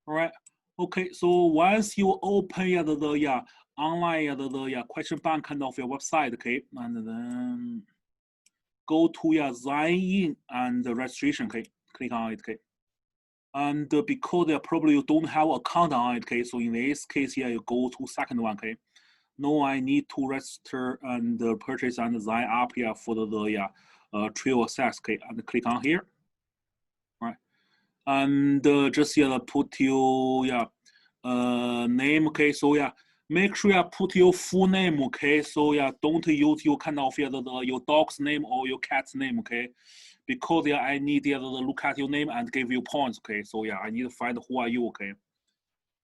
All right. Okay. So once you open the online the question bank kind of your website, okay, and then go to sign in and the registration, okay, click on it, okay. And because probably you don't have account on it, okay, so in this case here you go to second one, okay. No, I need to register and purchase and sign up here for the trial access, okay, and click on here, right? And just put your name, okay. So make sure you put your full name, okay. So don't use your kind of your dog's name or your cat's name, okay. Because I need to look at your name and give you points, okay. So I need to find who are you, okay.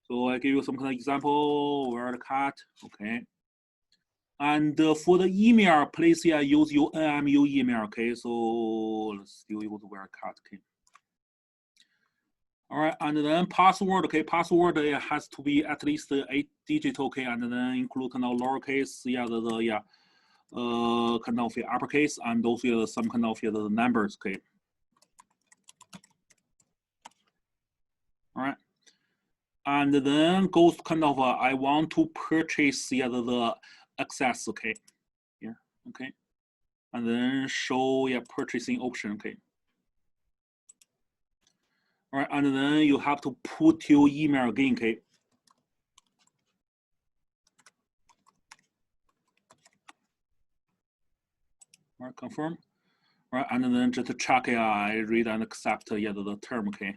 So I give you some kind of example. Where the cat, okay. And for the email, please use your NMU email, okay. So let's still use where cat, okay. All right, and then password, okay. Password has to be at least 8 digit, okay, and then include kind of lowercase, kind of uppercase, and also some kind of the numbers, okay. All right, and then goes kind of I want to purchase the access, okay. Yeah, okay, and then show purchasing option, okay. All right, and then you have to put your email again, okay. All right, confirm. All right, and then just check, I read and accept the term, okay.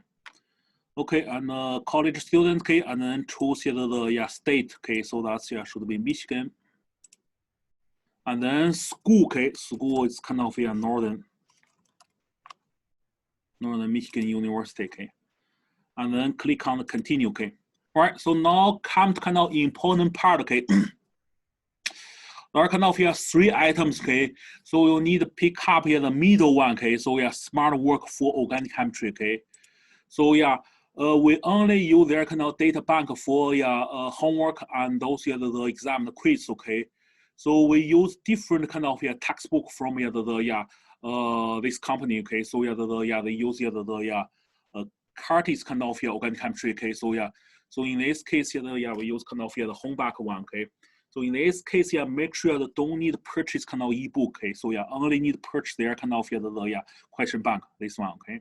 Okay, and college student, okay, and then choose the state, okay. So that's should be Michigan. And then school, okay. School is kind of Northern Michigan University, okay. And then click on the continue, okay. All right, so now come to kind of important part, okay. There are kind of 3 items, okay. So you need to pick up the middle one, okay. So smart work for organic chemistry, okay. So we only use their kind of data bank for homework and also the exam, the quiz, okay. So we use different kind of textbook from this company, okay. So they use the Curtis kind of organic chemistry, okay. So so in this case we use kind of the home back one, okay. So in this case, make sure you don't need to purchase kind of ebook, okay. So only need to purchase their kind of the question bank, this one, okay.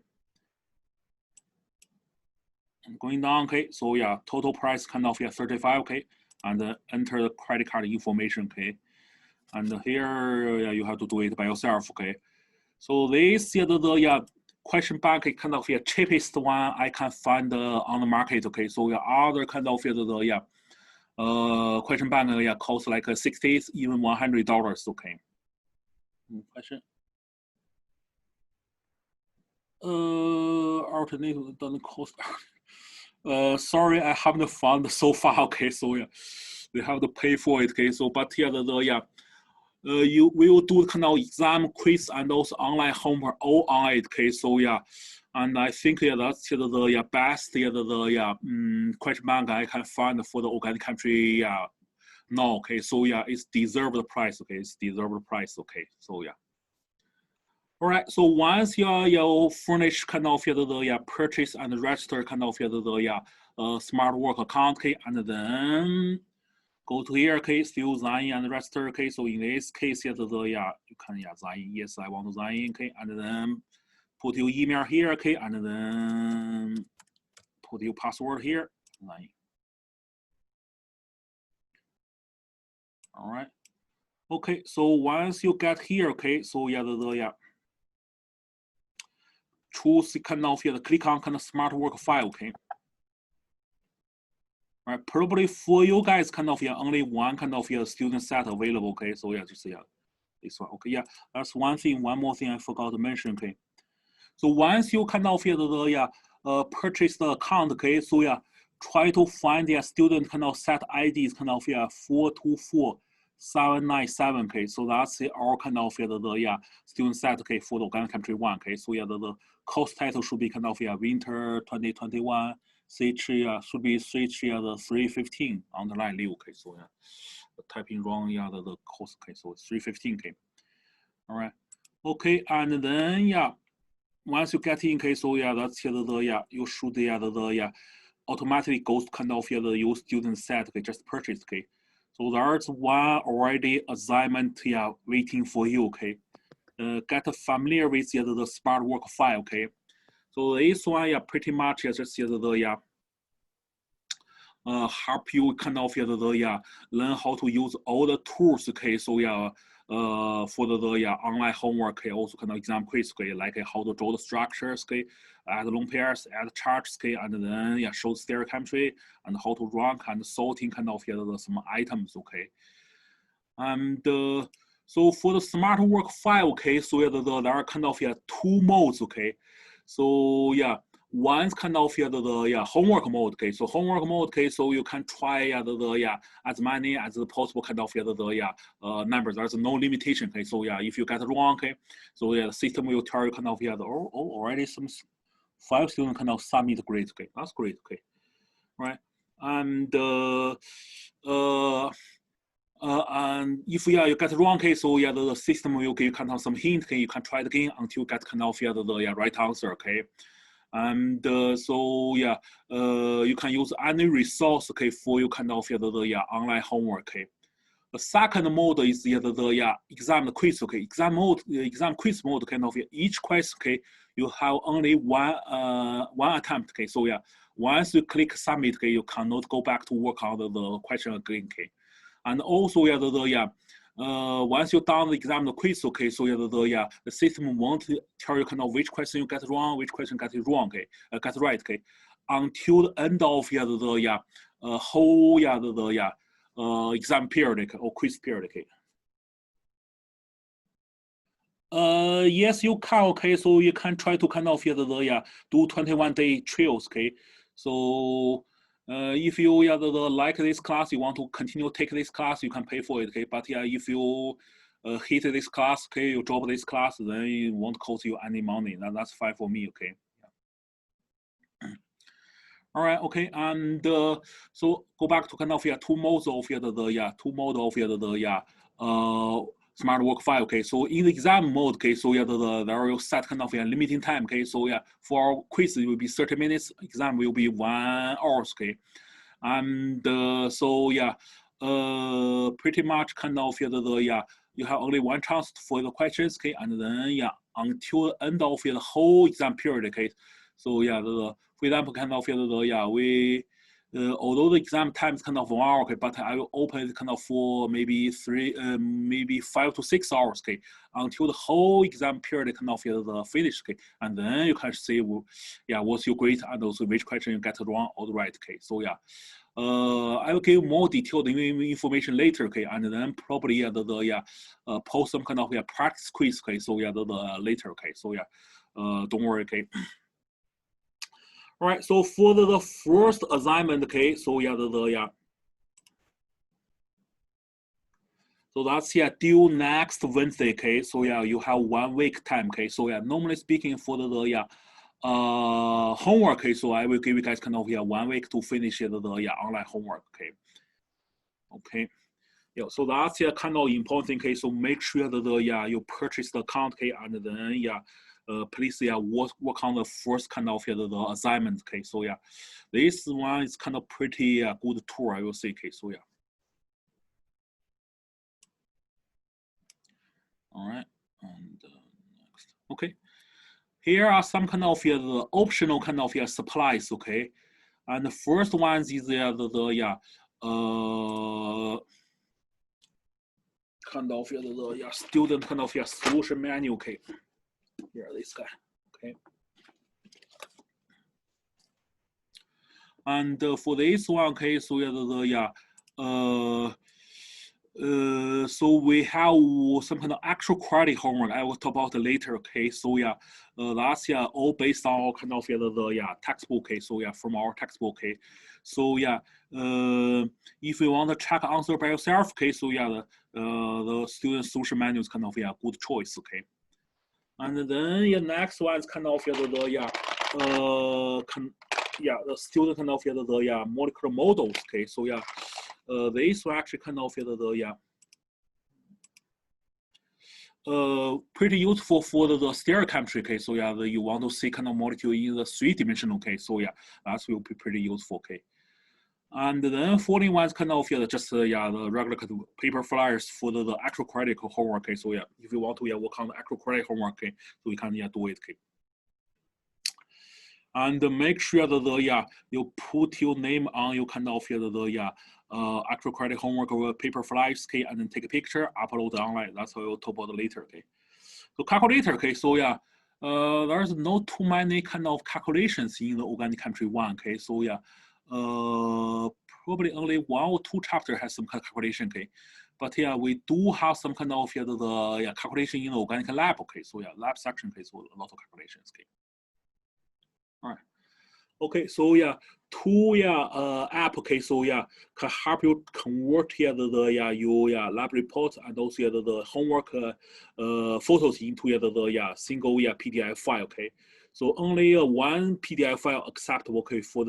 And going down, okay. So total price kind of 35, okay. And enter the credit card information, okay. And here you have to do it by yourself, okay. So this the question bank is kind of cheapest one I can find on the market, okay. So other kind of the question bank costs like $60, even $100, okay. Question. Alternative doesn't cost. Sorry, I haven't found so far, okay. So they have to pay for it, okay. So but here we will do kind of exam, quiz, and also online homework all on it, okay. So and I think that's the best question bank I can find for the organic chemistry now, okay. So it's deserved the price, okay. It's deserved the price, okay. So all right. So once you furnish kind of the purchase and register kind of the smart work account, okay, and then go to here, okay, still sign in and register, okay. So in this case, you can sign in. Yes, I want to sign in, okay, and then put your email here, okay, and then put your password here, sign in. All right. Okay. So once you get here, okay, so choose kind of click on kind of smart work file, okay. All right, probably for you guys kind of only one kind of student set available, okay. So just this one, okay. That's one thing. One more thing I forgot to mention, okay. So once you kind of purchase the account, okay. So try to find the student kind of set IDs kind of 424797, okay. So that's our kind of the student set, okay, for the organic chemistry one, okay. So the course title should be kind of winter 2021. Switch should be switch the 315 underline leave, okay. So typing wrong the course, okay. So it's 315, okay. All right, okay, and then once you get in, okay. So that's the you should automatically goes to kind of the your student set, okay, just purchase, okay. So there's one already assignment, yeah, waiting for you, okay. Get familiar with the SMARTWORK file, okay. So this one, yeah, pretty much just the help you kind of learn how to use all the tools, okay. So for the online homework, okay, also kind of exam quiz, okay, like how to draw the structures, okay, add long pairs, add charts, okay, and then show stereochemistry and how to rank and sorting kind of some items, okay. And so for the SMARTWORK file, okay, so there are kind of two modes, okay. So one's kind of the homework mode, okay. So homework mode, okay, so you can try as many as possible kind of numbers. There's no limitation, okay. So if you get it wrong, okay, so the system will tell you kind of already some 5 students kind of submit grades, okay. That's great, okay, right? And and if you get it wrong, okay, so the system will give you kind of some hint, okay, you can try it again until you get kind of the right answer, okay. And so you can use any resource, okay, for you kind of the online homework, okay. The second mode is the exam quiz, okay. Exam quiz mode kind of each question, okay, you have only one attempt, okay. So once you click submit, okay, you cannot go back to work on the question again, okay. And also once you're done the exam, the quiz, okay, so the system won't tell you kind of which question you get wrong, which question get it wrong, okay, get right, okay, until the end of the whole exam period, okay, or quiz period, okay. Yes, you can, okay, so you can try to kind of do 21-day trials, okay. So if you like this class, you want to continue take this class, you can pay for it, okay. But if you hate this class, okay, you drop this class, then it won't cost you any money. That's fine for me, okay. All right, okay, and so go back to kind of two modes of SMARTWORK file, okay. So in the exam mode, okay, so there will set kind of limiting time, okay. So for our quiz it will be 30 minutes, exam will be 1 hour, okay. And so pretty much kind of you have only one chance for the questions, okay, and then until the end of the whole exam period, okay. So for example, kind of we although the exam time is kind of 1 hour, okay, but I will open it kind of for maybe 5 to 6 hours, okay, until the whole exam period kind of finished, okay, and then you can see, what's your grade and also which question you get wrong or right, okay. So I will give more detailed information later, okay, and then probably post some kind of practice quiz, okay. So the later, okay. So don't worry, okay. All right, so for the first assignment, okay, so so that's due next Wednesday, okay. So you have 1 week time, okay. So normally speaking for the homework, okay, so I will give you guys kind of 1 week to finish the online homework, okay. Okay, so that's kind of important, okay. So make sure that you purchase the account, okay, and then please work on the first kind of the assignment, okay. So this one is kind of pretty good tool, I will say, okay. So all right, and next, okay. Here are some kind of the optional kind of supplies, okay. And the first one is kind of the student kind of solution manual, okay. Here, this guy, okay. And for this one, okay, so so we have some kind of actual quality homework. I will talk about it later, okay. So that's all based on kind of the textbook, okay. So from our textbook, okay. So if you want to check answer by yourself, okay. So the student solution manual is kind of good choice, okay. And then next one is kind of the student kind of the molecular models, okay. So this one actually kind of pretty useful for the stereochemistry. Okay, so yeah, you want to see kind of molecule in the 3-dimensional. Okay, so yeah, that will be pretty useful. Okay. And then following ones kind of just the regular kind of paper flyers for the actual credit homework. Okay, so yeah, if you want to work on the actual credit homework, okay, so you can do it. Okay. And make sure that you put your name on your kind of actual credit homework or paper flyers, okay, and then take a picture, upload online. That's how you'll talk about later. Okay. So calculator. Okay, so yeah. There's not too many kind of calculations in the organic chemistry 1. Okay, so yeah, probably only 1 or 2 chapter has some kind of calculation. Okay, but yeah, we do have some kind of the calculation in the organic lab. Okay, so yeah, lab section. Okay, so a lot of calculations. Okay, all right. Okay, so yeah, two app. Okay, so yeah, can help you convert your lab report and also the homework photos into the single PDF file. Okay, so only one PDF file acceptable. Okay, for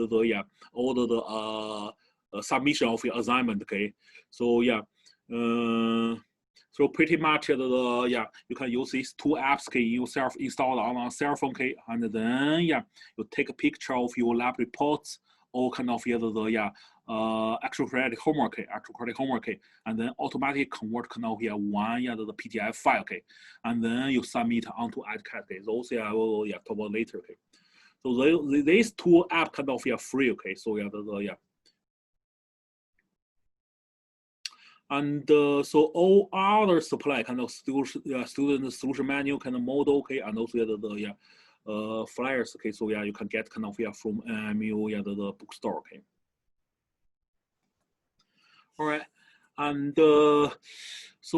all the submission of your assignment. Okay, so yeah. So pretty much you can use these 2 apps. Okay, you self-install on a cell phone. Okay, and then you take a picture of your lab reports or kind of actual credit homework. Okay, okay, and then automatically convert kind of one the PDF file. Okay, and then you submit onto EdCat. Okay, those I will talk about later. Okay, so these 2 apps kind of free. Okay, so and so all other supply kind of student solution manual kind of model. Okay, and also the flyers. Okay, so you can get kind of from the bookstore. Okay, all right. And so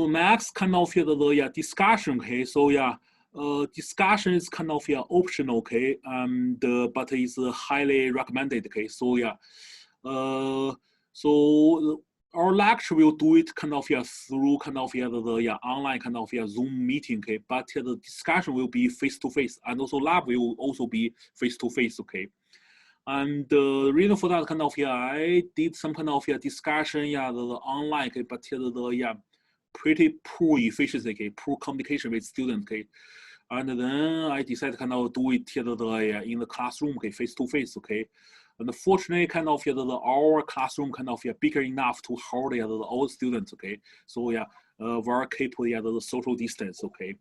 next kind of the discussion. Okay, so discussion is kind of optional. Okay, and but is highly recommended. Okay, so so our lecture will do it kind of through kind of the online kind of Zoom meeting. Okay, but the discussion will be face to face, and also lab will also be face to face. Okay, and the reason for that kind of I did some kind of discussion the online. Okay, but the pretty poor efficiency. Okay, poor communication with students. Okay, and then I decided kind of do it in the classroom. Okay, face to face. Okay. And fortunately, kind of our classroom kind of bigger enough to hold all students. Okay, so very capable the social distance. Okay,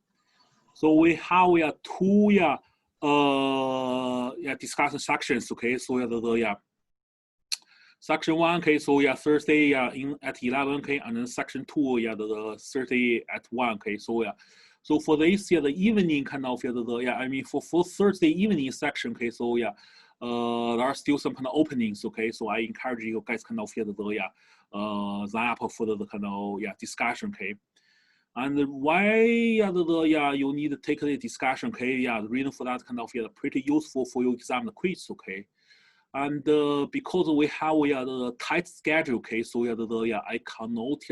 so we have 2 discussion sections. Okay, so section 1. Okay, so Thursday at 11. Okay, and then section 2 the Thursday at 1. Okay, so so for this the evening kind of I mean for Thursday evening section. Okay, so there are still some kind of openings. Okay, so I encourage you guys kind of sign up for the kind of discussion. Okay, and why you need to take the discussion. Okay, the reason for that kind of pretty useful for your exam quiz. Okay, and because we have the tight schedule. Okay, so I cannot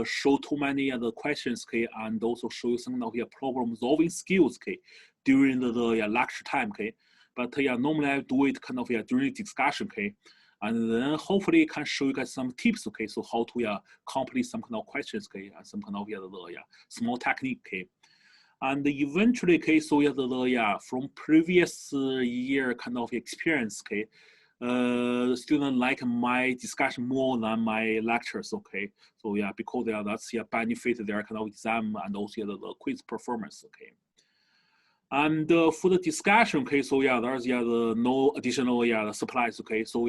show too many the questions. Okay, and also show you some of problem solving skills. Okay, during the lecture time. Okay. But normally I do it kind of during discussion. Okay, and then hopefully can show you guys some tips. Okay, so how to complete some kind of questions. Okay, and some kind of small technique. Okay, and eventually. Okay, so from previous year kind of experience. Okay, the student like my discussion more than my lectures. Okay, so because that's benefit their kind of exam and also the quiz performance. Okay. And for the discussion. Okay, so there's the no additional supplies. Okay, so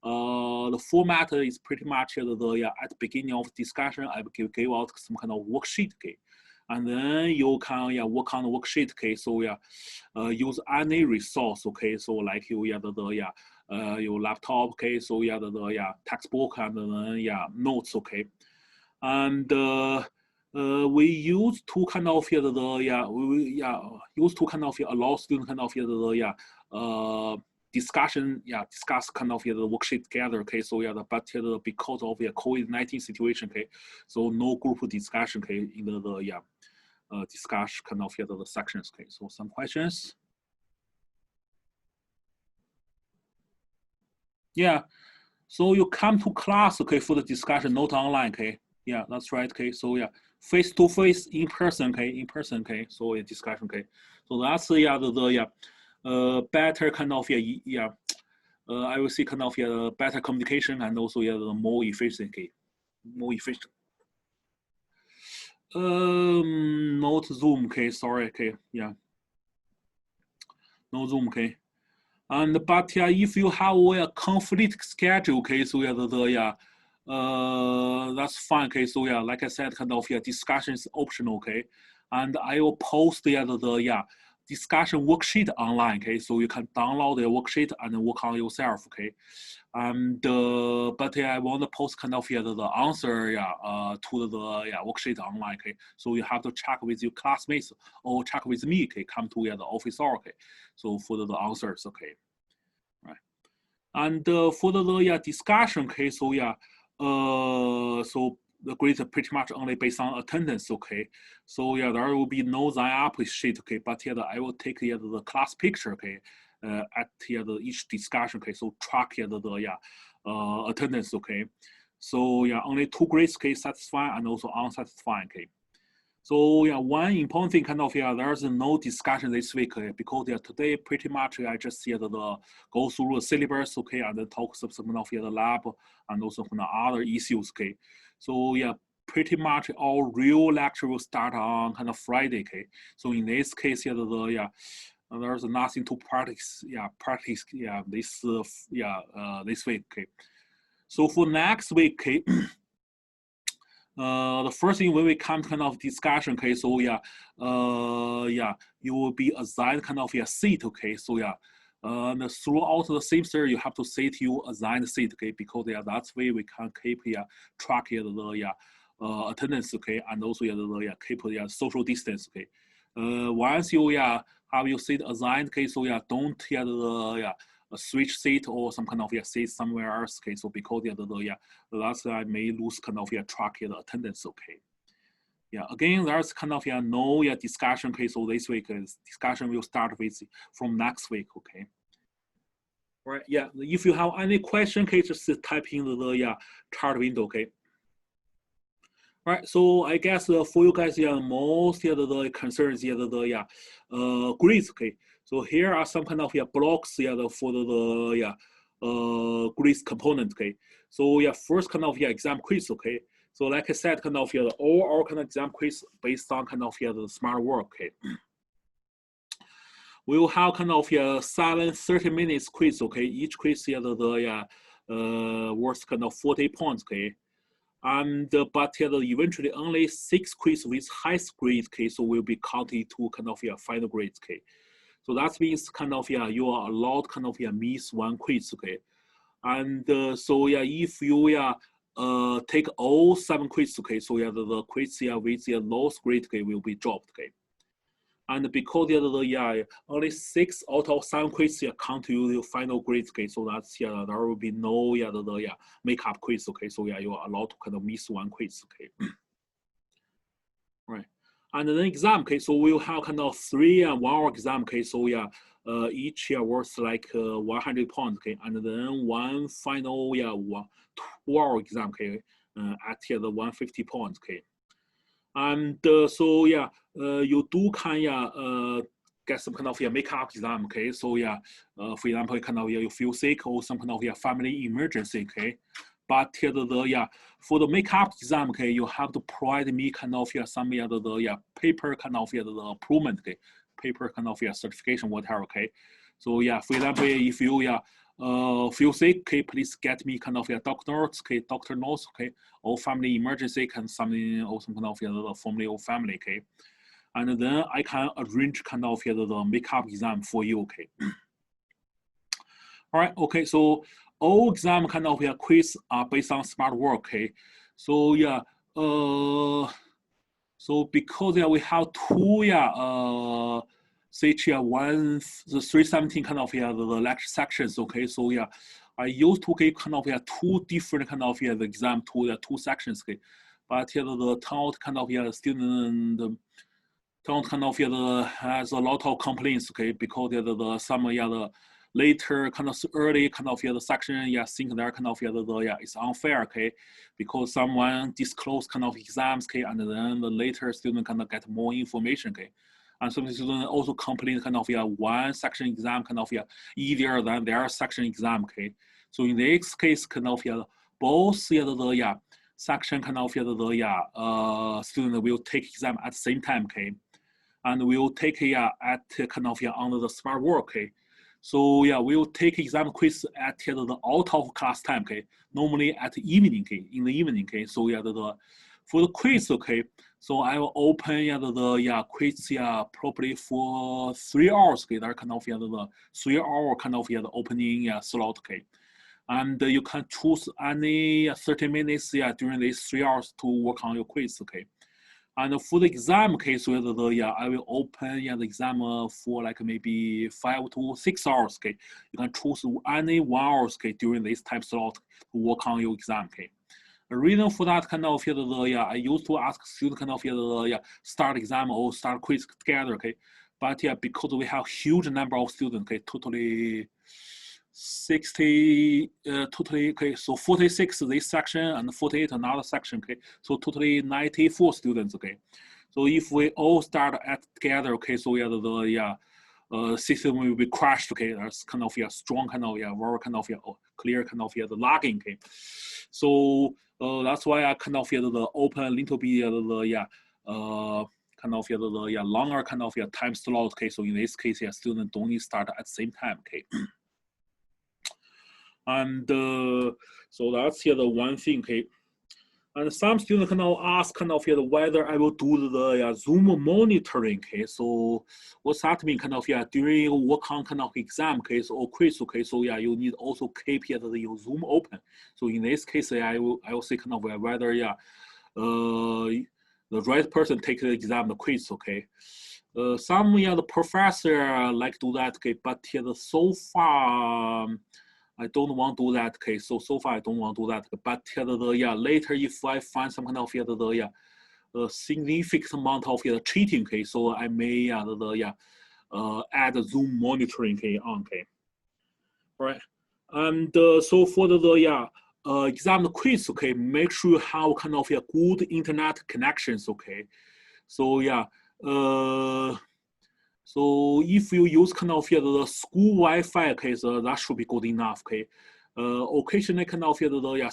the format is pretty much at the beginning of discussion I give out some kind of worksheet. Okay, and then you can work on the worksheet. Okay, so use any resource. Okay, so like you your laptop. Okay, so the textbook and then notes. Okay, and we used to kind of used to kind of allow students kind of discussion discuss kind of the worksheet together. Okay, so but because of COVID-19 situation. Okay, so no group discussion. Okay, in the discuss kind of the sections. Okay, so some questions. So you come to class. Okay, for the discussion, not online. Okay. Yeah, that's right. Okay, so yeah, face to face, in person. Okay, in person. Okay, so a discussion. Okay, so that's the better kind of I will see kind of better communication and also the more efficient. Okay, more efficient. Not Zoom. Okay, sorry. Okay, yeah, no Zoom. Okay. And but if you have a conflict schedule, okay, so that's fine, okay. So yeah, like I said, kind of discussion is optional, okay. And I will post the discussion worksheet online, okay. So you can download the worksheet and work on yourself, okay. And but I want to post kind of the answer to the worksheet online, okay. So you have to check with your classmates or check with me, okay. Come to the office hour, okay. So for the answers, okay. Right. And for the discussion, okay. So so the grades are pretty much only based on attendance, okay. So yeah, there will be no sign up sheet, okay. But I will take the class picture, okay. At each discussion, okay. So track the attendance, okay. So yeah, only 2 grades, okay, satisfying and also unsatisfying, okay. So yeah, one important thing kind of there's no discussion this week because today pretty much I just the go through the syllabus, okay, and then talk some of the lab and also from the other issues, okay. So yeah, pretty much all real lecture will start on kind of Friday, okay. So in this case, there's nothing to practice, this week, okay. So for next week, okay. The first thing when we come to kind of discussion, okay, so you will be assigned kind of seat, okay, so throughout the semester you have to sit you assigned seat, okay, because that's way we can keep track the attendance, okay, and also keep social distance, okay. Once you have your seat assigned, okay, so don't a switch seat or some kind of seat somewhere else, okay. So because that's I may lose kind of track the attendance, okay. Yeah, again, there's kind of no discussion, okay. So this week discussion will start with from next week, okay. Right. Yeah. If you have any question, okay, just type in the chart window, okay. Right, so I guess for you guys, most the concerns, grades, okay. So here are some kind of blocks, for the grades component, okay. So first kind of exam quiz, okay. So like I said, kind of all our kind of exam quiz based on kind of the smart work, okay. We will have kind of 7 30-minute quiz, okay. Each quiz worth kind of 40 points, okay. And but eventually only 6 quiz with highest grade, okay, so will be counted to kind of final grades, okay. So that means kind of you are allowed kind of miss 1 quiz, okay. And so if you take all 7 quiz, okay, so the quiz with the lowest grade, okay, will be dropped, okay. And because only 6 out of 7 quiz count to your final grades, okay. So that's there will be no the makeup quiz, okay. So you are allowed to kind of miss 1 quiz, okay. Right. And then exam, okay. So we'll have kind of 3 and 1 hour exam, okay. So each worth like 100 points, okay. And then one final 2-hour exam, okay. At the 150 points, okay. And so you do can get some kind of makeup exam, okay. So for example, kind of you feel sick or some kind of family emergency, okay. But for the makeup exam, okay, you have to provide me kind of some the paper kind of the improvement, okay, paper kind of certification, whatever, okay. So for example, if you feel sick, okay, please get me kind of doctor notes, okay, doctor notes, okay, or family emergency, can something or some kind of family or family, okay. And then I can arrange kind of the makeup exam for you, okay. All right, okay, so all exam kind of quiz are based on smart work, okay. So so because we have 2 such one the 317 kind of the lecture sections, okay. So I used to give kind of 2 different kind of the exam to the 2 sections, okay. But the turnout kind of student turnout kind of has a lot of complaints, okay, because the some later kind of early kind of the section, yeah, think that kind of yeah, it's unfair, okay, because someone disclose kind of exams, okay, and then the later student kind of get more information, okay. And some students also complete kind of yeah, one section exam kind of yeah, easier than their section exam, okay. So in this case, kind of yeah, both yeah, section kind of yeah, student will take exam at the same time, okay, and we'll take yeah at kind of yeah under the smart work, okay. So yeah, we'll take exam quiz at the out of class time, okay. Normally at evening, okay, in the evening, okay. So yeah, for the quiz, okay. So I will open yeah the quiz yeah probably for 3 hours, okay. That kind of yeah the 3 hour kind of yeah the opening yeah slot, okay. And you can choose any 30 minutes yeah during these 3 hours to work on your quiz, okay. And for the exam case, yeah, I will open yeah, the exam for like maybe 5 to 6 hours, okay. You can choose any 1 hour, okay, during this time slot to work on your exam, okay. The reason for that kind of yeah, I used to ask students kind of yeah, start exam or start quiz together, okay. But yeah, because we have huge number of students, okay, totally 60 totally, okay, so 46 this section and 48 another section, okay, so totally 94 students, okay. So if we all start at together, okay, so yeah the system will be crashed, okay. That's kind of yeah strong kind of yeah very kind of yeah clear kind of yeah the lagging, okay. So that's why I kind of yeah the open a little bit yeah kind of yeah the yeah longer kind of yeah time slot, okay. So in this case yeah students don't need start at the same time, okay. And so that's here the one thing, okay. And some students kind of ask kind of here whether I will do the Zoom monitoring, okay. So what's that mean? Kind of yeah during work on kind of exam case or quiz, okay. So yeah, you need also keep here the Zoom open. So in this case, I will say kind of whether yeah the right person take the exam, the quiz, okay. Some yeah the professor like do that, okay. But here so far. I don't want to do that, okay. So far I don't want to do that. But yeah, later if I find some kind of yeah, significant amount of cheating, okay, so I may add Zoom monitoring, okay, on, okay. Right. And so for the exam quiz, okay, make sure you have kind of good internet connections, okay. So yeah, so if you use kind of the school Wi-Fi, okay, so that should be good enough, okay. Occasionally kind of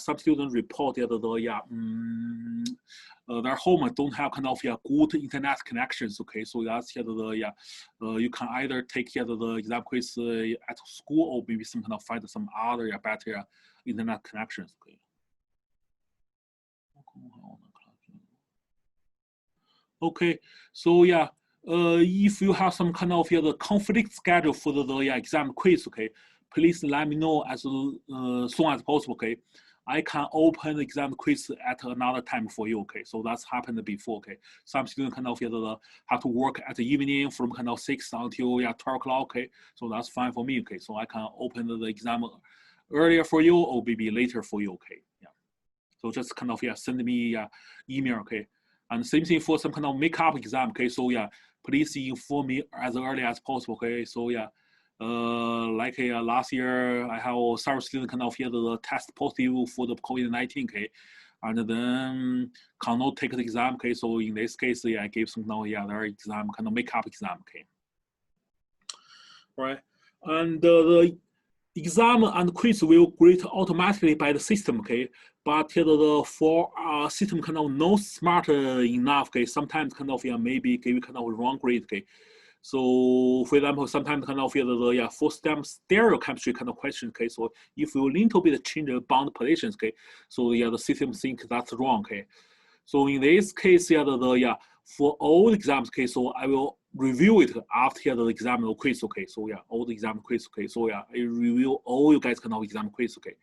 some students report their home don't have kind of good internet connections, okay. So that's you can either take the exam quiz at school or maybe some kind of find some other better internet connections, okay. Okay, so yeah. If you have some kind of the conflict schedule for the exam quiz, okay, please let me know as soon as possible, okay. I can open the exam quiz at another time for you, okay. So that's happened before, okay. Some students kind of have to work at the evening from kind of 6 until 12 o'clock, okay. So that's fine for me, okay. So I can open the exam earlier for you or maybe later for you, okay. Yeah. So just kind of send me email, okay. And same thing for some kind of makeup exam, okay. So yeah, please inform me as early as possible, okay. So yeah, like last year I have several students kind of the test positive for the COVID-19, okay, and then cannot take the exam, okay. So in this case, yeah, I gave some their exam kind of makeup exam, okay. Right, and the exam and quiz will grade automatically by the system, okay. But for system kind of not smart enough, okay. Sometimes kind of maybe give kind of wrong grade, okay. So for example, sometimes kind of the first time stereochemistry kind of question, okay. So if you little bit change the bound positions, okay. So the system think that's wrong, okay. So in this case, for all exams, okay, so I will review it after the exam or quiz, okay. So yeah, all the exam quiz, okay. So yeah, I review all you guys kind of exam quiz, okay,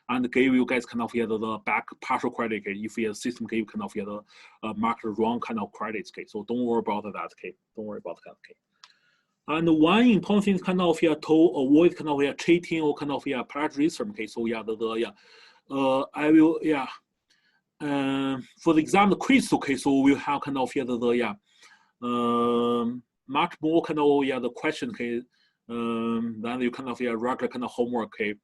and give you guys kind of the back partial credit, okay. If your system give kind of the marked wrong kind of credits, okay. So don't worry about that, okay. Don't worry about that, okay. And one important thing kind of to avoid kind of cheating or kind of plagiarism, okay. So yeah, I will for the exam quiz, okay, so we'll have kind of much more kind of the question, okay, Then you kind of regular kind of homework. Okay.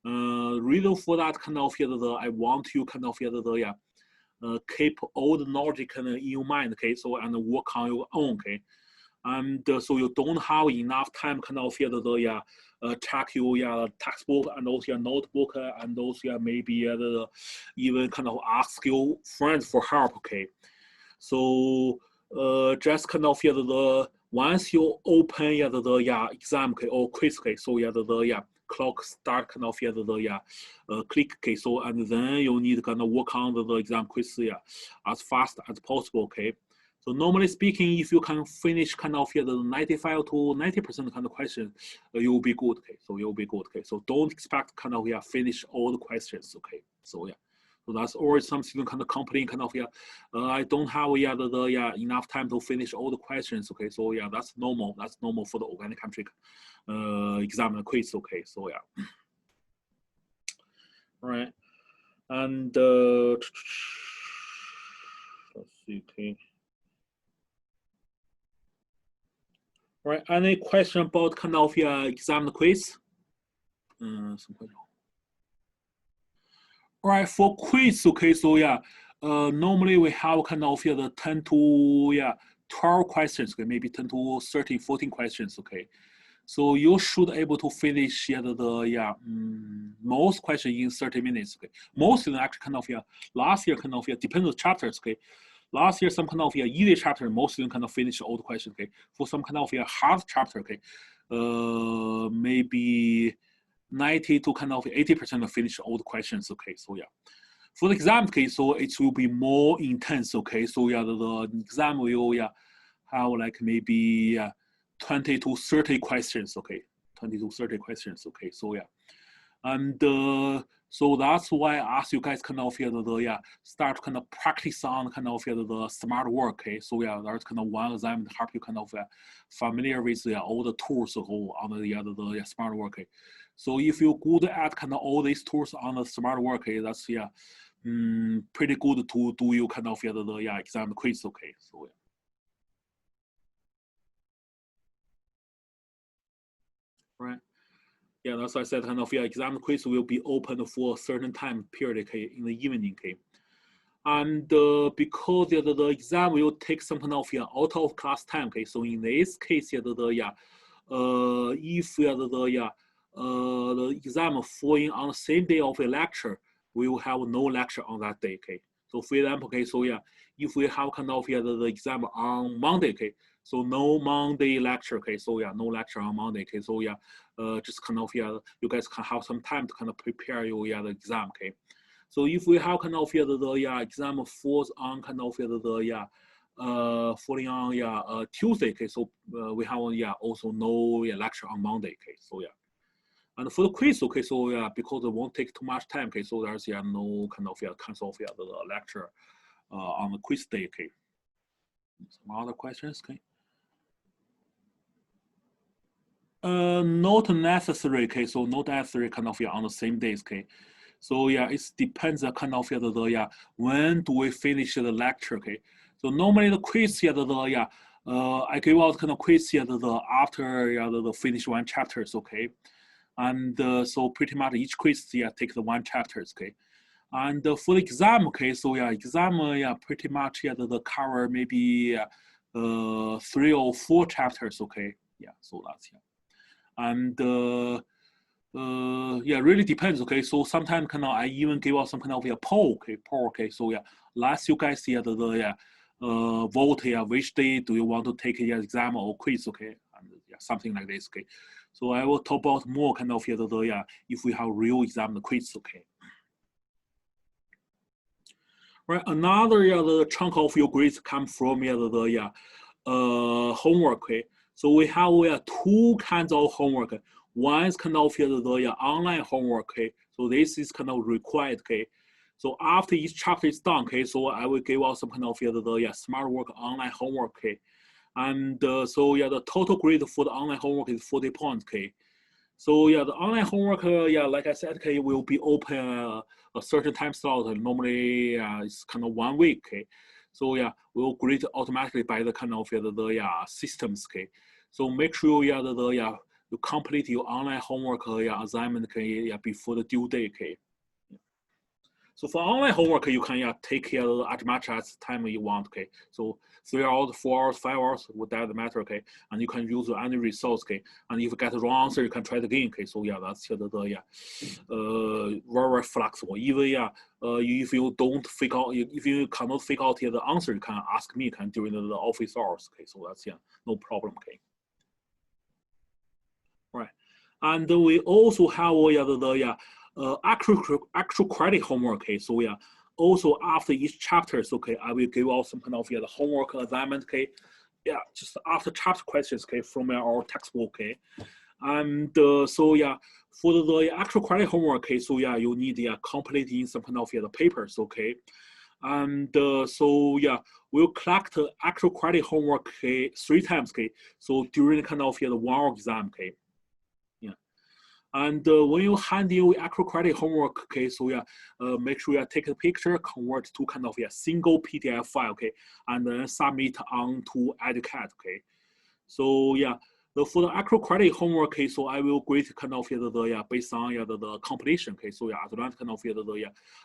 Reason for that kind of I want you kind of keep all the knowledge kind of in your mind. Okay. So and work on your own. Okay. And so you don't have enough time kind of check your textbook and also your notebook and also maybe even kind of ask your friends for help. Okay. So just kind of once you open the exam, okay, or quiz, okay, so the clock start kind of click, okay, so and then you need kind of work on the exam quiz as fast as possible. Okay. So normally speaking, if you can finish kind of the 95 to 90% kind of questions, you'll be good. Okay, so you'll be good. Okay, so don't expect kind of finish all the questions. Okay, so yeah, so that's always something kind of complain kind of I don't have enough time to finish all the questions. Okay, so yeah, that's normal. That's normal for the organic chemistry exam and quiz. Okay, so yeah, all right, and let's see. Okay. Right, any question about kind of exam quiz? Some question. Right, for quiz, okay, so yeah, normally we have kind of the 10 to 12 questions, okay, maybe 10 to 13, 14 questions, okay. So you should able to finish most questions in 30 minutes, okay. Most of them actually kind of last year kind of depends on the chapters, okay. Last year, some kind of easy chapter, most of them kind of finish all the questions. Okay, for some kind of hard chapter, okay, maybe 90 to kind of 80% of finish all the questions. Okay, so yeah, for the exam, okay, so it will be more intense. Okay, so yeah, the exam will have like maybe 20 to 30 questions. Okay, 20 to 30 questions. Okay, so yeah, and so that's why I ask you guys kind of start kind of practice on kind of the smart work. Okay, so yeah, that's kind of one exam to help you kind of familiar with all the tools on the smart work. Okay, so if you're good at kind of all these tools on the smart work, okay, that's pretty good to do you kind of the exam quiz. Okay, so yeah, right. Yeah, that's why I said kind of exam quiz will be open for a certain time period, okay, in the evening, okay. And because the exam will take some kind of out of class time, okay. So in this case, if the exam falling on the same day of a lecture, we will have no lecture on that day, okay. So for example, okay, so yeah, if we have kind of the exam on Monday, okay, so no Monday lecture, okay, so yeah, no lecture on Monday, okay, so yeah, just kind of you guys can have some time to kind of prepare your the exam, okay. So if we have kind of the exam falls on kind of falling on Tuesday, okay, so we have also no lecture on Monday, okay, so yeah. And for the quiz, okay, so yeah, because it won't take too much time, okay, so there's no kind of cancel the lecture on the quiz day, okay. Some other questions, okay. Not necessary, okay, so not necessary kind of on the same days, okay. So yeah, it depends kind of when do we finish the lecture, okay. So normally the quiz I give out kind of quiz after the finish one chapters, okay. And so pretty much each quiz take the one chapters, okay. And for the exam, okay, so yeah, exam pretty much the cover maybe 3 or 4 chapters, okay. Yeah, so that's and yeah, really depends. Okay, so sometimes kind of I even give out some kind of poll. Okay, poll. Okay, so yeah, last you guys vote which day do you want to take your exam or quiz? Okay, and something like this. Okay, so I will talk about more kind of if we have real exam and quiz. Okay. Right, another the chunk of your grades come from homework. Okay, so we have 2 kinds of homework. One is kind of the online homework. Okay, so this is kind of required. Okay, so after each chapter is done, okay, so I will give out some kind of the smart work online homework. Okay, and so yeah, the total grade for the online homework is 40 points. Okay, so yeah, the online homework, like I said, okay, will be open a certain time slot. Normally, it's kind of 1 week. Okay, so yeah, we'll grade automatically by the kind of the systems. Okay, so make sure you complete your online homework assignment before the due date. So for online homework, you can take as much as time you want. So 3 hours, 4 hours, 5 hours, would that matter? And you can use any resource. And if you get the wrong answer, you can try it again. So that's very flexible. Even if you don't figure out, if you cannot figure out the answer, you can ask me during the office hours. So that's no problem. Right. And we also have actual credit homework. So also after each chapters, I will give out some kind of the homework assignment. Just after chapter questions. From our textbook. And so for the actual credit homework. So you need completing some kind of the papers. And so we'll collect actual credit homework 3 times. So during the kind of the 1 hour exam. And when you hand in actual credit homework, so make sure you take a picture, convert to kind of a single PDF file, and then submit on to EduCat. So for the actual credit homework, so I will grade kind of based on the completion. So at the end kind of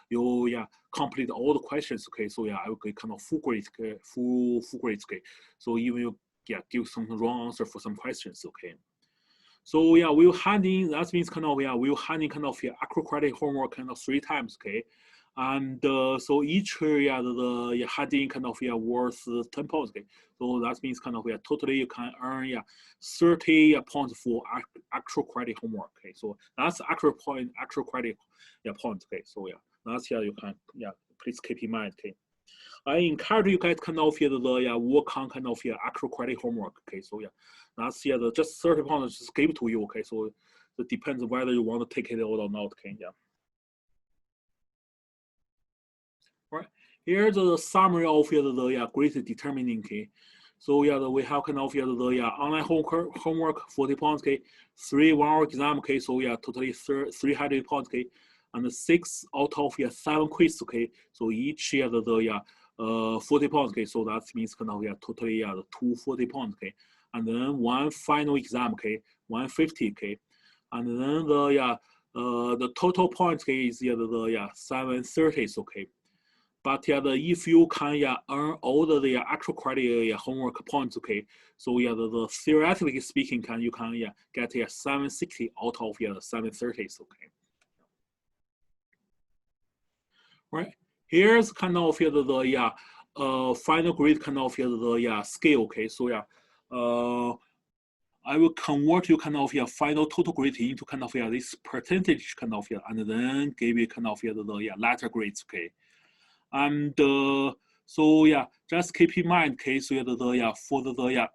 you complete all the questions. So I will get kind of full grade, full grades. So even you give some wrong answer for some questions. So we'll hand in, that means kind of we'll hand in kind of actual credit homework kind of 3 times. And so each the handing kind of worth 10 points. So that means kind of totally you can earn 30 points for actual credit homework. So that's actual credit points. So that's you can please keep in mind. I encourage you guys kind of work on kind of actual credit homework. So that's just 30 points just give it to you. So it depends on whether you want to take it or not. Right. Here's the summary of the grade determining. So we have kind of the online homework 40 points. 3 1 hour exam. So totally 300 points. And 6 out of 7 quiz. So each the 40 points. So that means kind of totally 240 points. And then 1 final exam. 150. And then the total points is the 730. But if you can earn all the actual credit homework points, so the theoretically speaking, you can get 760 out of 730. Right. Here's kind of the final grade kind of the scale. So I will convert you kind of final total grade into kind of this percentage kind of and then give you kind of the letter grades. And so just keep in mind. So for the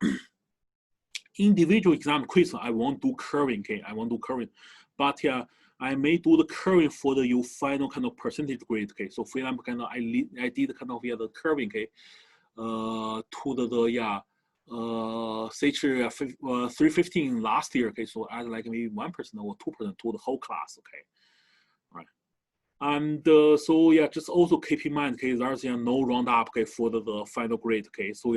individual exam quiz, I won't do curving. I won't do curving, but I may do the curving for your final kind of percentage grade. So for example, kind of I did kind of the curving. To the say 315 last year. So add like maybe 1% or 2% to the whole class. Right. And so just also keep in mind. There's no roundup for the final grade. So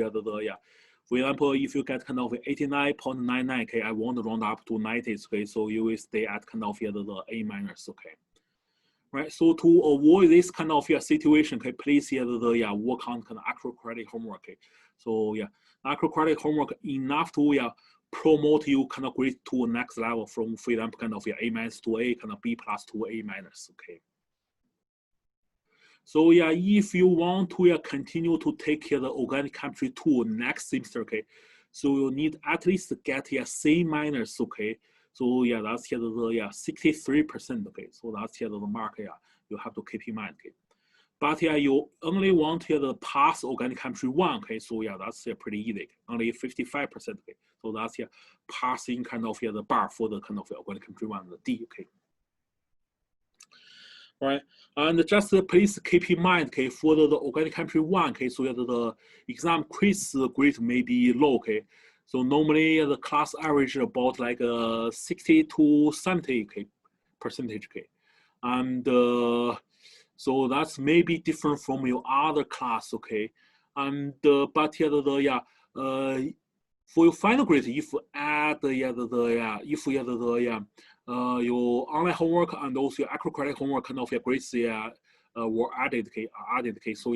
for example, if you get kind of 89.99, I want to round up to 90. So you will stay at kind of the A minus. Right. So to avoid this kind of situation, please work on kind of actual credit homework. So actual credit homework enough to promote you kind of grade to next level from, for example, kind of A minus to A, kind of B plus to A minus. So if you want to continue to take the organic chemistry 2 next semester, so you need at least get C minus. So that's the 63%. So that's the mark. You have to keep in mind. But you only want to pass organic chemistry 1. So that's pretty easy. Only 55%. So that's passing kind of the bar for the kind of organic chemistry 1, the D. Right, and just please keep in mind, for the organic chemistry 1, so the exam quiz grade may be low. So normally the class average about like 60 to 70 percentage. And so that's maybe different from your other class. And but For your final grade, if add your online homework and also your acro credit homework kind of grades were added, okay, so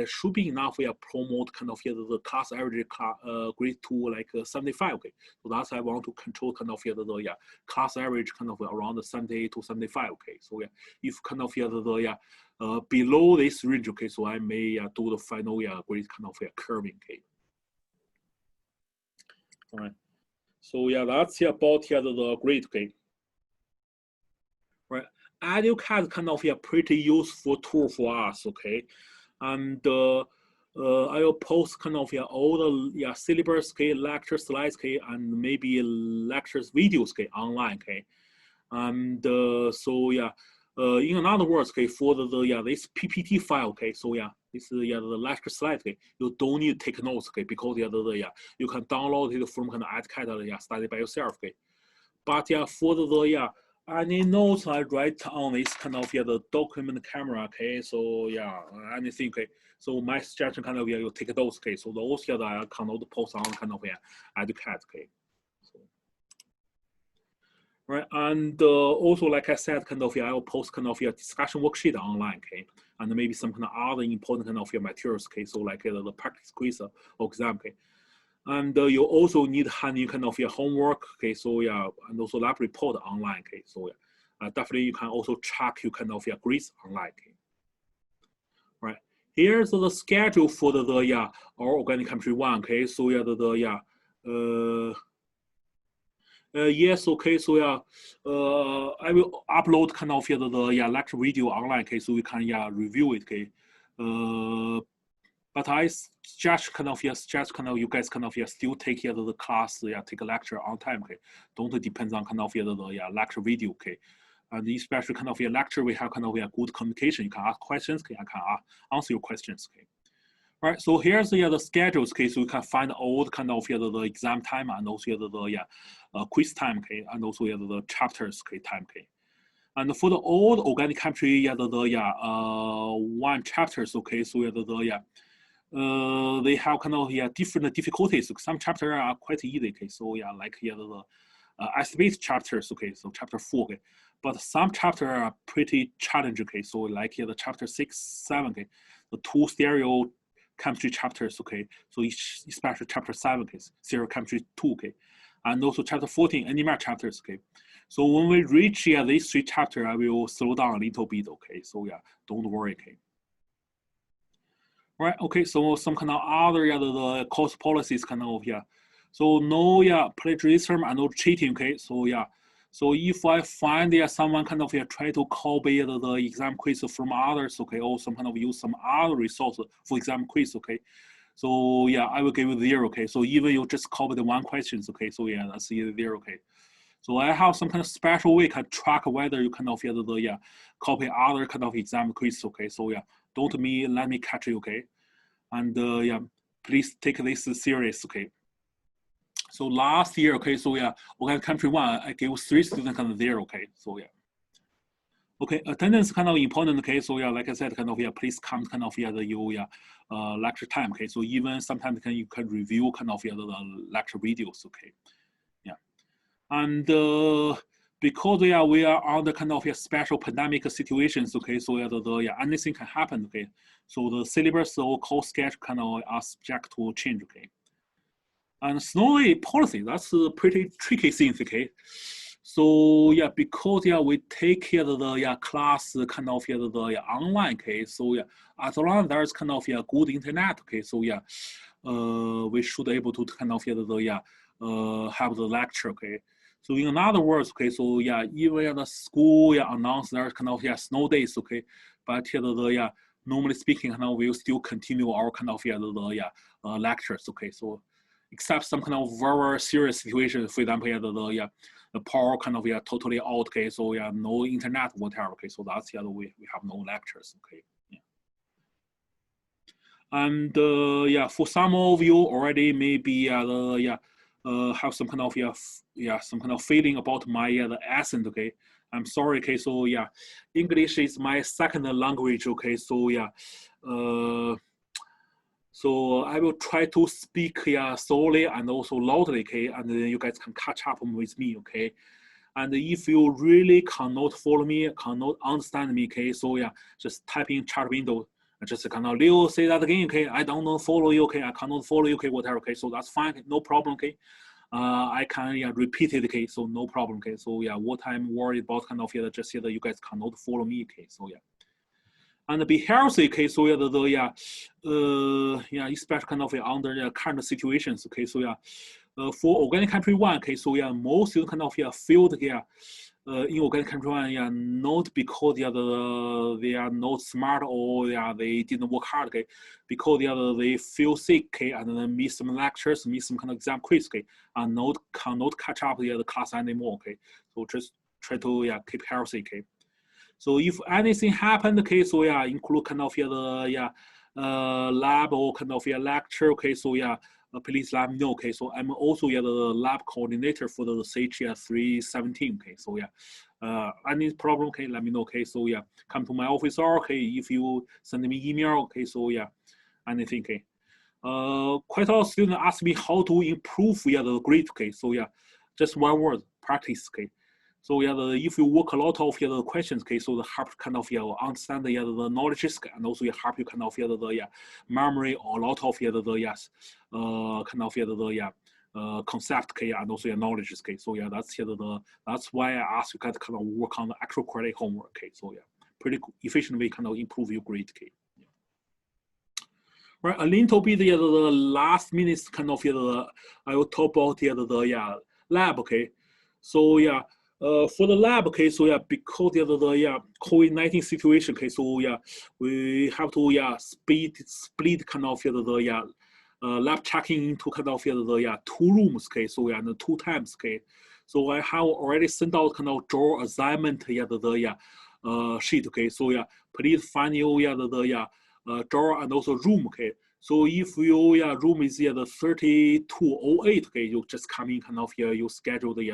should be enough promote kind of the class average grade to like 75, okay. So that's I want to control kind of class average kind of around 70 to 75, okay. So if kind of below this range, okay, so I may do the final grade kind of curving, okay. All right. So that's about the grade, okay. Right. EduCAD kind of pretty useful tool for us, okay. And I will post kind of all the syllabus, okay, lecture slides, okay, and maybe lectures videos, okay, online, okay. And in other words, okay, for this PPT file, okay, so this is the lecture slide, okay, you don't need to take notes, okay, because you can download it from kind of EduCAD, study by yourself, okay. But for any notes I write on this kind of the document camera, okay, so anything, okay. So my suggestion kind of you take those, okay. So those I cannot post on kind of EduCAD, okay. Right, and also like I said, kind of I will post kind of discussion worksheet online, okay, and maybe some kind of other important kind of materials, okay, so like the practice quiz or exam, okay, and you also need handling kind of homework, okay, so and also lab report online, okay, so definitely you can also check your kind of grades online, okay. Right, here's the schedule for the our organic chemistry 1, okay, so yes, okay, so I will upload kind of the lecture video online, okay, so we can review it, okay. But I suggest kind of you guys kind of still take the class, take a lecture on time, okay. Don't depend on kind of the lecture video, okay. And especially kind of lecture, we have kind of good communication. You can ask questions, okay. I can answer your questions, okay. All right, so here's the schedules, okay. So you can find all the kind of the exam time and also the quiz time, okay, and also the chapters, okay, time, okay. And for the old organic chemistry, one chapters, okay. So they have kind of different difficulties. Some chapters are quite easy, okay. So like the estimate chapters, okay. So chapter 4, okay. But some chapters are pretty challenging, okay. So like the chapter 6, 7, okay. The 2 stereo chemistry chapters, okay. So especially chapter 7, okay. Stereo chemistry 2, okay. And also chapter 14, NMR chapters, okay. So when we reach these 3 chapters, I will slow down a little bit, okay. So don't worry, okay. Right, okay, so some kind of other the course policies kind of So no plagiarism and no cheating, okay. So so if I find someone kind of try to copy the exam quiz from others, okay, or some kind of use some other resource for exam quiz, okay. So I will give you 0, okay. So even you just copy the 1 questions, okay. So that's 0, okay. So I have some kind of special way to track whether you kind of copy other kind of exam quiz, okay. So let me catch you, okay. And please take this serious, okay. So last year, okay, so organic chemistry 1, I gave 3 students kind of 0, okay. So okay, attendance kind of important, okay. So like I said, kind of please come kind of the lecture time, okay. So even sometimes you can review kind of the lecture videos, okay. And because we are on the kind of special pandemic situations, okay. So anything can happen, okay. So the syllabus or course schedule kind of are subject to change, okay. And slowly policy, that's a pretty tricky thing, okay. So because we take the class kind of the online, okay. So as long as there's kind of good internet, okay. So we should able to kind of have the lecture, okay. So in other words, okay. So even the school announce there's kind of snow days, okay. But normally speaking, kind of we'll still continue our kind of the lectures, okay. So except some kind of very serious situation, for example, the power kind of totally out, okay. So no internet, whatever, okay. So that's we have no lectures, okay. And for some of you already maybe have some kind of feeling about my the accent, okay. I'm sorry, okay. So English is my second language, okay. So So I will try to speak slowly and also loudly, okay, and then you guys can catch up with me, okay. And if you really cannot follow me, cannot understand me, okay, so just type in chat window and just Leo, say that again, okay. I don't follow you, okay. I cannot follow you, okay, whatever, okay. So that's fine, no problem, okay. I can repeat it, okay. So no problem, okay. So what I'm worried about just you guys cannot follow me, okay. So and be healthy, okay. So especially under the current situations, okay. So for organic country 1, okay. So most field in organic country 1, not because they are not smart or they didn't work hard, okay. Because they feel sick, okay, and then miss some lectures, miss some exam quiz, okay, and cannot catch up the class anymore, okay. So just try to keep healthy, okay. So if anything happened, okay, so include lab or lecture, okay, so please let me know, okay. So I'm also the lab coordinator for the CH317, okay. So any problem, okay, let me know, okay. So come to my office, or okay, if you send me email, okay. So anything, okay. Quite a lot of students ask me how to improve the grade, okay. So just one word, practice, okay. So if you work a lot of the questions, okay, so the help understand the knowledge, and also help you the memory or a lot of concept, okay, and also knowledge, okay. So that's why I ask you guys work on the actual credit homework, okay. So pretty efficiently improve your grade, okay. Right, a little bit the last minutes I will talk about the lab, okay. So for the lab, okay, so because the COVID-19 situation, okay, so we have to split the lab checking into the 2 rooms, okay, so the 2 times, okay. So I have already sent out draw assignment the sheet, okay. So please find the drawer and also room, okay. So if your room is the 3208, okay, you just come in you schedule the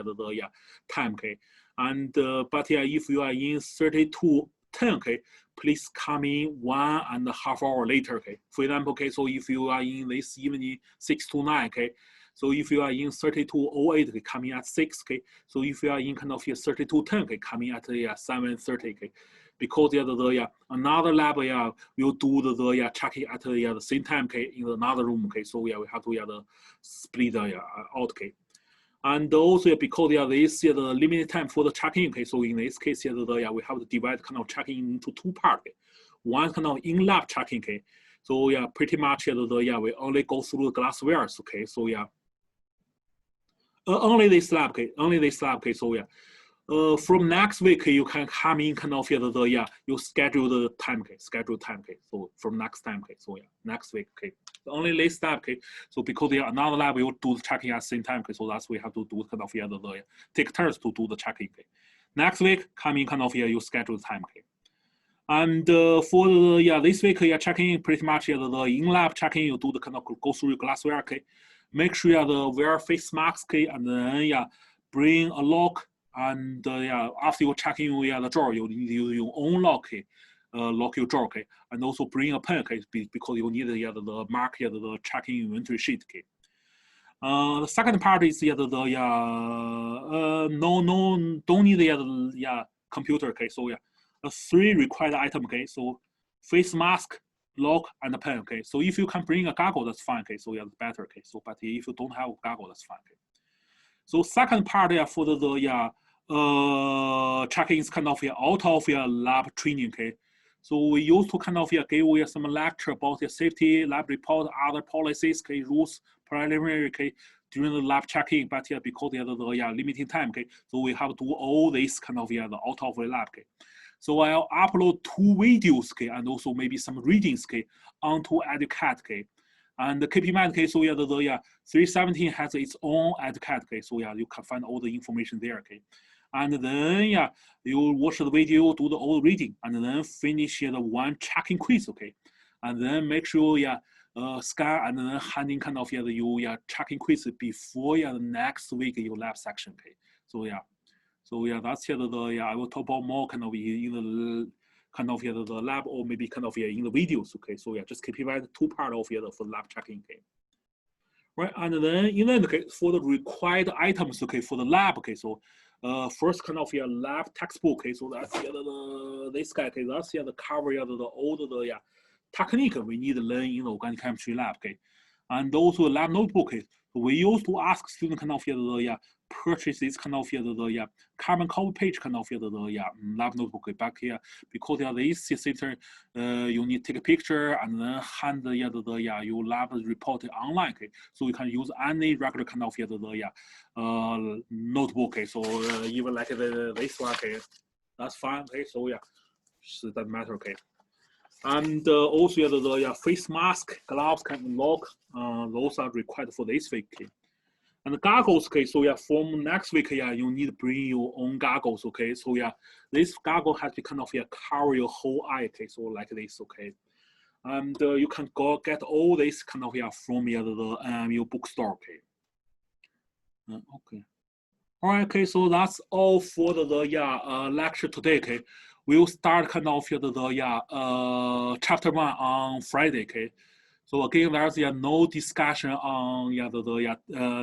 time, okay. And but if you are in 3210, okay, please come in 1.5 hours later, okay. For example, okay, so if you are in this evening 6 to 9, okay. So if you are in 3208, okay, coming at 6, okay. So if you are in 3210, okay, coming at 7:30, okay. Because another lab will do the checking at the same time, okay, in another room, okay. So we have to split out, okay. And also because this the limited time for the checking, okay. So in this case we have to divide checking into 2 parts, okay. One in lab checking, okay. So pretty much we only go through the glasswares, okay. So only this lab, okay. Only this lab, okay. So from next week you can come in you schedule the time, okay. Schedule time, okay. So from next time, okay. So next week, okay. Only this step, okay. So because another lab will do the checking at the same time, okay. So that's we have to do the take turns to do the checking, okay. Next week, come in you schedule the time, okay. And for the this week checking pretty much the in lab checking you do the go through glassware, okay. Make sure the wear face mask, okay, and then bring a lock. And after you checking the drawer, you use your own lock, okay. Lock your drawer, okay, and also bring a pen, okay, because you need the mark the checking inventory sheet, okay. The second part is no don't need the computer, okay. So the 3 required item, okay. So face mask, lock, and a pen, okay. So if you can bring a goggle, that's fine, okay. So that's better, okay. So but if you don't have a goggle, that's fine, okay. So second part for the checking is out of lab training, okay. So we used to give some lecture about the safety, lab report, other policies, okay, rules, preliminary, okay, during the lab checking, but because the limiting time, okay. So we have to do all this the out of the lab, okay. So I'll upload 2 videos, okay, and also maybe some readings, okay, onto EduCat, okay. And keep in mind, okay, so the 317 has its own EduCat, okay. So you can find all the information there, okay. And then you watch the video, do the all reading, and then finish the 1 checking quiz, okay. And then make sure scan and then handing you checking quiz before the next week your lab section, okay. So so that's I will talk about more in the kind of the lab, or maybe kind of in the videos. Okay, so yeah, just provide two part of for lab checking. Okay. Right, and then in the okay, for the required items, okay, for the lab, okay, so first kind of lab textbook, okay, so that's this guy, okay, that's the cover the older technique we need to learn in the organic chemistry lab, okay, and also lab notebook, okay, we used to ask student kind of purchase this kind of carbon copy page kind of lab notebook back here, because this system you need to take a picture and then hand your lab report online. Okay, so you can use any regular kind of notebook. Okay, so even like this one. Okay, that's fine. Okay, so yeah, so it doesn't matter. Okay. And also the face mask, gloves, kind of lock, those are required for this week. Okay? And the goggles, okay, so yeah, from next week, yeah, you need to bring your own goggles, okay? So yeah, this goggle has to kind of cover your whole eye, okay? So like this, okay? And you can go get all this kind of from your bookstore, okay? Okay. All right, okay, so that's all for the lecture today, okay? We'll start kind of chapter 1 on Friday, okay? So again, there's no discussion on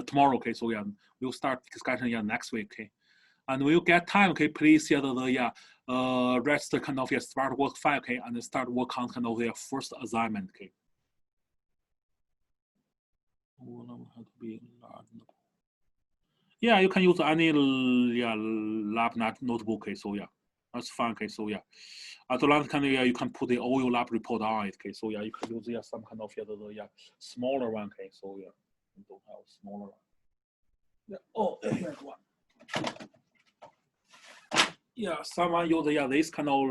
tomorrow. Okay, so yeah, we'll start discussion next week. Okay, and we'll get time. Okay, please register kind of SmartWorks 5. Okay, and start work on kind of first assignment. Okay. Yeah, you can use any lab notebook. Okay, so yeah, that's fine. Okay, so yeah. At the last kind of you can put all your lab report on it. Okay, so yeah, you can use some kind of smaller one. Okay, so yeah, you don't have smaller one. Yeah. Oh, here's one. Yeah, someone use this kind of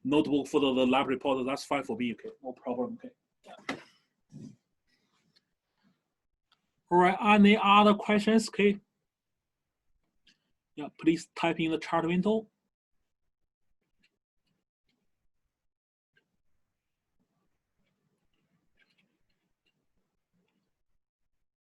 notebook for the lab report. That's fine for me. Okay, no problem. Okay. Yeah. All right. Any other questions? Okay. Yeah, please type in the chat window.